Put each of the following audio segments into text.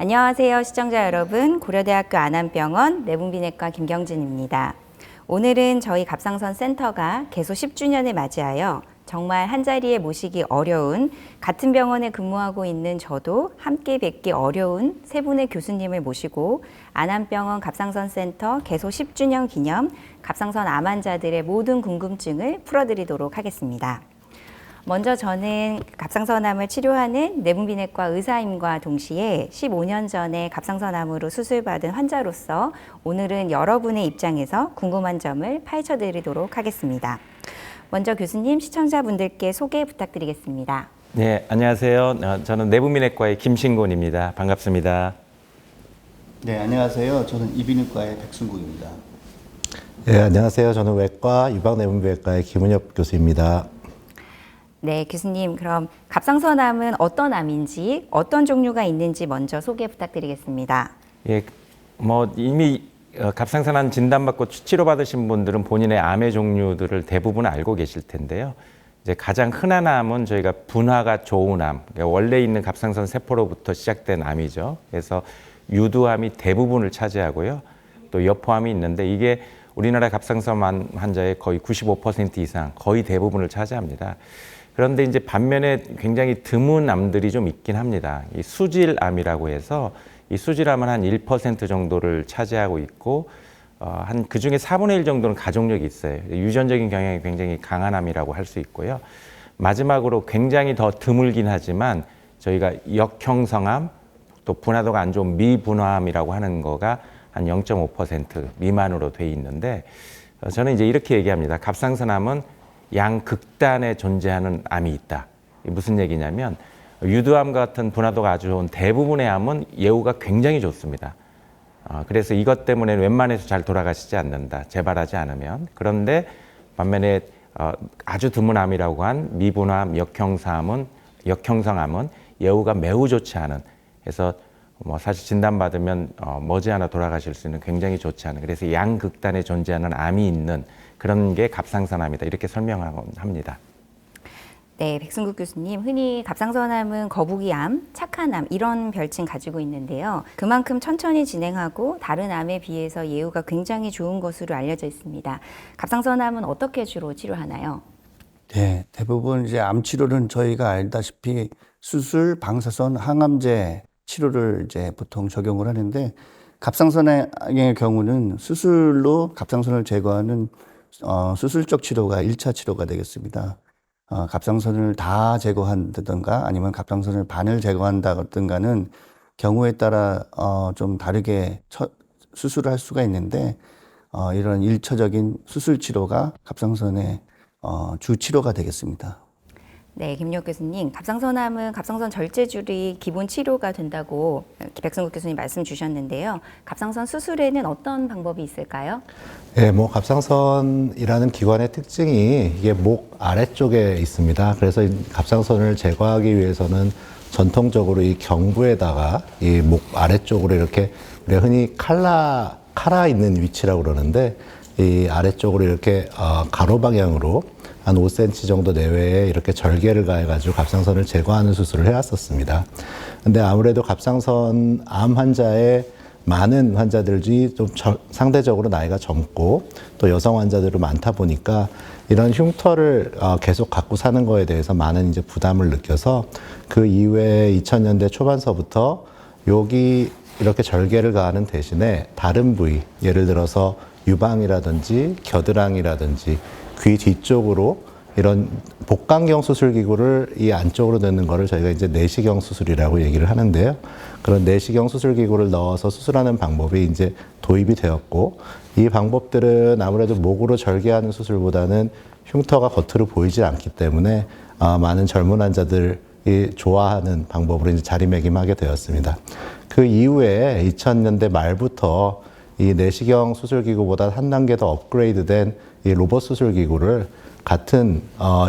안녕하세요, 시청자 여러분. 고려대학교 안암병원 내분비내과 김경진입니다. 오늘은 저희 갑상선 센터가 개소 10주년을 맞이하여 정말 한자리에 모시기 어려운, 같은 병원에 근무하고 있는 저도 함께 뵙기 어려운 세 분의 교수님을 모시고 안암병원 갑상선센터 개소 10주년 기념 갑상선 암 환자들의 모든 궁금증을 풀어드리도록 하겠습니다. 먼저 저는 갑상선암을 치료하는 내분비내과 의사임과 동시에 15년 전에 갑상선암으로 수술받은 환자로서 오늘은 여러분의 입장에서 궁금한 점을 파헤쳐 드리도록 하겠습니다. 먼저 교수님, 시청자분들께 소개 부탁드리겠습니다. 네, 안녕하세요. 저는 내분비내과의 김신곤입니다. 반갑습니다. 네, 안녕하세요. 저는 이비인후과의 백승국입니다. 네, 안녕하세요. 저는 외과 유방내분비외과의 김은엽 교수입니다. 네, 교수님, 그럼 갑상선암은 어떤 암인지, 어떤 종류가 있는지 먼저 소개 부탁드리겠습니다. 예, 이미 갑상선암 진단받고 치료받으신 분들은 본인의 암의 종류들을 대부분 알고 계실 텐데요. 이제 가장 흔한 암은 저희가 분화가 좋은 암, 그러니까 원래 있는 갑상선 세포로부터 시작된 암이죠. 그래서 유두암이 대부분을 차지하고요. 또 여포암이 있는데 이게 우리나라 갑상선암 환자의 거의 95% 이상, 거의 대부분을 차지합니다. 그런데 이제 반면에 굉장히 드문 암들이 좀 있긴 합니다. 이 수질암이라고 해서 이 수질암은 한 1% 정도를 차지하고 있고 한 그중에 4분의 1 정도는 가족력이 있어요. 유전적인 경향이 굉장히 강한 암이라고 할 수 있고요. 마지막으로 굉장히 더 드물긴 하지만 저희가 역형성암 또 분화도가 안 좋은 미분화암이라고 하는 거가 한 0.5% 미만으로 돼 있는데 저는 이제 이렇게 얘기합니다. 갑상선암은 양극단에 존재하는 암이 있다. 이게 무슨 얘기냐면 유두암 같은 분화도가 아주 좋은 대부분의 암은 예후가 굉장히 좋습니다. 그래서 이것 때문에 웬만해서 잘 돌아가시지 않는다. 재발하지 않으면. 그런데 반면에 아주 드문 암이라고 한 미분화암, 역형성암은 예후가 매우 좋지 않은, 그래서 사실 진단받으면 머지않아 돌아가실 수 있는 굉장히 좋지 않은, 그래서 양극단에 존재하는 암이 있는 그런 게 갑상선암이다. 이렇게 설명합니다. 네, 백승국 교수님, 흔히 갑상선암은 거북이암, 착한 암 이런 별칭 가지고 있는데요. 그만큼 천천히 진행하고 다른 암에 비해서 예후가 굉장히 좋은 것으로 알려져 있습니다. 갑상선암은 어떻게 주로 치료하나요? 네, 대부분 이제 암 치료는 저희가 알다시피 수술, 방사선, 항암제 치료를 이제 보통 적용을 하는데 갑상선암의 경우는 수술로 갑상선을 제거하는 수술적 치료가 1차 치료가 되겠습니다. 갑상선을 다 제거한다든가 아니면 갑상선을 반을 제거한다든가는 경우에 따라 좀 다르게 수술을 할 수가 있는데 이런 1차적인 수술 치료가 갑상선의 주 치료가 되겠습니다. 네, 김용 교수님, 갑상선암은 갑상선 절제술이 기본 치료가 된다고 백승국 교수님 말씀 주셨는데요. 갑상선 수술에는 어떤 방법이 있을까요? 네, 갑상선이라는 기관의 특징이 이게 목 아래쪽에 있습니다. 그래서 이 갑상선을 제거하기 위해서는 전통적으로 이 경부에다가 이 목 아래쪽으로 이렇게 우리가 흔히 칼라 있는 위치라고 그러는데 이 아래쪽으로 이렇게 가로 방향으로 한 5cm 정도 내외에 이렇게 절개를 가해가지고 갑상선을 제거하는 수술을 해왔었습니다. 근데 아무래도 갑상선 암 환자의 많은 환자들이 좀 상대적으로 나이가 젊고 또 여성 환자들도 많다 보니까 이런 흉터를 계속 갖고 사는 거에 대해서 많은 이제 부담을 느껴서 그 이후에 2000년대 초반서부터 여기 이렇게 절개를 가하는 대신에 다른 부위, 예를 들어서 유방이라든지 겨드랑이라든지 귀 뒤쪽으로 이런 복강경 수술 기구를 이 안쪽으로 넣는 거를 저희가 이제 내시경 수술이라고 얘기를 하는데요. 그런 내시경 수술 기구를 넣어서 수술하는 방법이 이제 도입이 되었고, 이 방법들은 아무래도 목으로 절개하는 수술보다는 흉터가 겉으로 보이지 않기 때문에 많은 젊은 환자들이 좋아하는 방법으로 이제 자리매김하게 되었습니다. 그 이후에 2000년대 말부터 이 내시경 수술기구보다 한 단계 더 업그레이드된 이 로봇 수술기구를 같은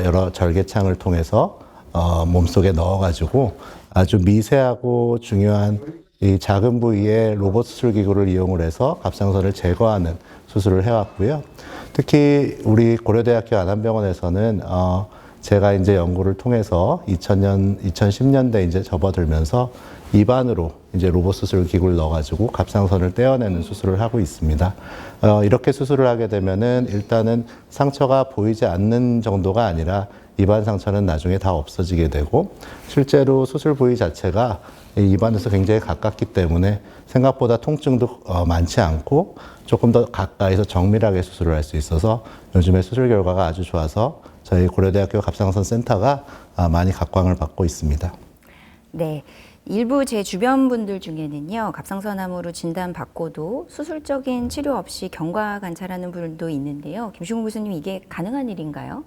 여러 절개창을 통해서 몸속에 넣어가지고 아주 미세하고 중요한 이 작은 부위의 로봇 수술기구를 이용을 해서 갑상선을 제거하는 수술을 해왔고요. 특히 우리 고려대학교 안암병원에서는 제가 이제 연구를 통해서 2010년대 이제 접어들면서 입안으로 이제 로봇 수술 기구를 넣어가지고 갑상선을 떼어내는 수술을 하고 있습니다. 이렇게 수술을 하게 되면은 일단은 상처가 보이지 않는 정도가 아니라 입안 상처는 나중에 다 없어지게 되고, 실제로 수술 부위 자체가 이 입안에서 굉장히 가깝기 때문에 생각보다 통증도 많지 않고 조금 더 가까이서 정밀하게 수술을 할 수 있어서 요즘에 수술 결과가 아주 좋아서 저희 고려대학교 갑상선 센터가 많이 각광을 받고 있습니다. 네. 일부 제 주변 분들 중에는요, 갑상선암으로 진단받고도 수술적인 치료 없이 경과 관찰하는 분들도 있는데요. 김충국 교수님, 이게 가능한 일인가요?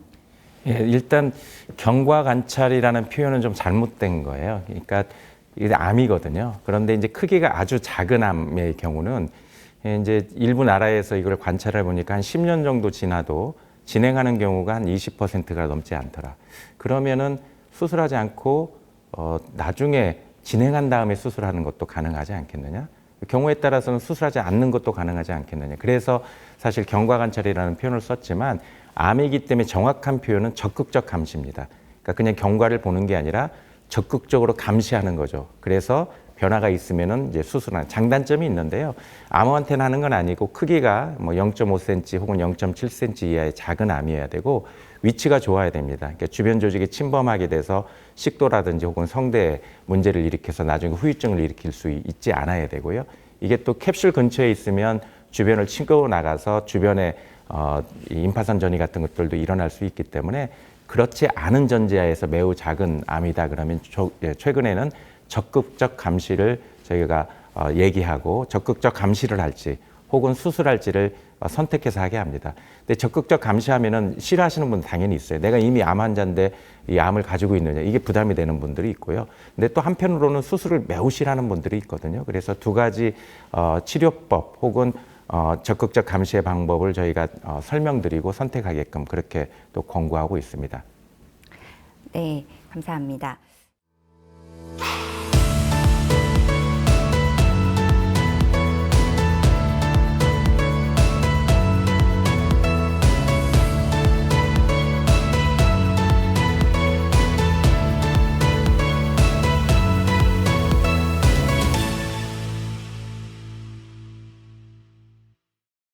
예, 일단 경과 관찰이라는 표현은 좀 잘못된 거예요. 그러니까 이게 암이거든요. 그런데 이제 크기가 아주 작은 암의 경우는 이제 일부 나라에서 이걸 관찰해 보니까 한 10년 정도 지나도 진행하는 경우가 한 20%가 넘지 않더라. 그러면은 수술하지 않고 나중에 진행한 다음에 수술하는 것도 가능하지 않겠느냐? 경우에 따라서는 수술하지 않는 것도 가능하지 않겠느냐? 그래서 사실 경과 관찰이라는 표현을 썼지만 암이기 때문에 정확한 표현은 적극적 감시입니다. 그러니까 그냥 경과를 보는 게 아니라 적극적으로 감시하는 거죠. 그래서 변화가 있으면은 이제 수술하는 장단점이 있는데요. 아무한테나 하는 건 아니고 크기가 뭐 0.5cm 혹은 0.7cm 이하의 작은 암이어야 되고 위치가 좋아야 됩니다. 그러니까 주변 조직이 침범하게 돼서 식도라든지 혹은 성대에 문제를 일으켜서 나중에 후유증을 일으킬 수 있지 않아야 되고요. 이게 또 캡슐 근처에 있으면 주변을 치고 나가서 주변에 임파선 전이 같은 것들도 일어날 수 있기 때문에 그렇지 않은 전제하에서 매우 작은 암이다 그러면 최근에는 적극적 감시를 저희가 얘기하고 적극적 감시를 할지 혹은 수술할지를 선택해서 하게 합니다. 근데 적극적 감시하면은 싫어하시는 분은 당연히 있어요. 내가 이미 암 환자인데 이 암을 가지고 있느냐, 이게 부담이 되는 분들이 있고요. 근데 또 한편으로는 수술을 매우 싫어하는 분들이 있거든요. 그래서 두 가지 치료법 혹은 적극적 감시의 방법을 저희가 설명드리고 선택하게끔 그렇게 또 권고하고 있습니다. 네, 감사합니다.